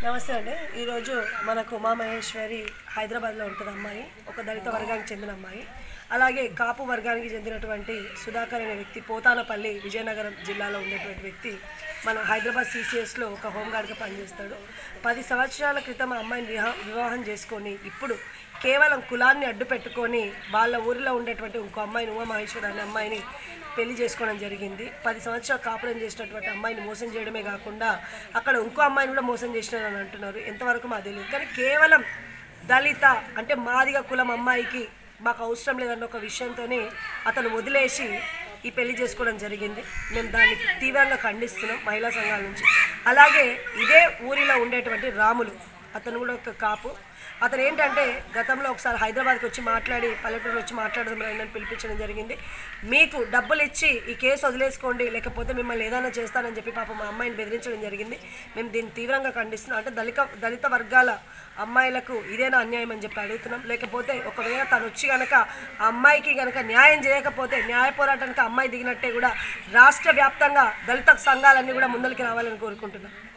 నమస్తే అండి. ఈరోజు మనకు ఉమామహేశ్వరి హైదరాబాద్లో ఉంటుంది అమ్మాయి, ఒక దళిత వర్గానికి చెందిన అమ్మాయి. అలాగే కాపు వర్గానికి చెందినటువంటి సుధాకర్ అనే వ్యక్తి పోతానపల్లి విజయనగరం జిల్లాలో ఉండేటువంటి వ్యక్తి మన హైదరాబాద్ CCSలో ఒక హోంగార్డ్గా పనిచేస్తాడు. 10 సంవత్సరాల క్రితం అమ్మాయిని వివాహం చేసుకొని ఇప్పుడు కేవలం కులాన్ని అడ్డు పెట్టుకొని వాళ్ళ ఊరిలో ఉండేటువంటి ఇంకో అమ్మాయిని ఉమామహేశ్వరి అనే అమ్మాయిని పెళ్లి చేసుకోవడం జరిగింది. 10 సంవత్సరాలు కాపురం చేసినటువంటి అమ్మాయిని మోసం చేయడమే కాకుండా అక్కడ ఇంకో అమ్మాయిని కూడా మోసం చేసినారని అంటున్నారు. ఎంతవరకు మాకు తెలియదు, కానీ కేవలం దళిత అంటే మాదిగ కులం అమ్మాయికి మాకు అవసరం లేదన్న ఒక విషయంతోనే అతను వదిలేసి ఈ పెళ్లి చేసుకోవడం జరిగింది. మేము దాన్ని తీవ్రంగా ఖండిస్తున్నాం మహిళా సంఘాల నుంచి. అలాగే ఇదే ఊరిలో ఉండేటువంటి రాములు, అతను కూడా ఒక కాపు. అతను ఏంటంటే గతంలో ఒకసారి హైదరాబాద్కి వచ్చి మాట్లాడి పల్లెటూరు వచ్చి మాట్లాడడం రైందని పిలిపించడం జరిగింది. మీకు డబ్బులు ఇచ్చి ఈ కేసు వదిలేసుకోండి, లేకపోతే మిమ్మల్ని ఏదైనా చేస్తానని చెప్పి పాపం మా అమ్మాయిని బెదిరించడం జరిగింది. మేము దీన్ని తీవ్రంగా ఖండిస్తున్నాం. అంటే దళిత వర్గాల అమ్మాయిలకు ఇదేనా అన్యాయం అని చెప్పి అడుగుతున్నాం. లేకపోతే ఒకవేళ తను వచ్చి కనుక ఆ అమ్మాయికి కనుక న్యాయం చేయకపోతే న్యాయ పోరాటానికి అమ్మాయి దిగినట్టే కూడా రాష్ట్ర వ్యాప్తంగా దళిత సంఘాలన్నీ కూడా ముందరికి రావాలని కోరుకుంటున్నాం.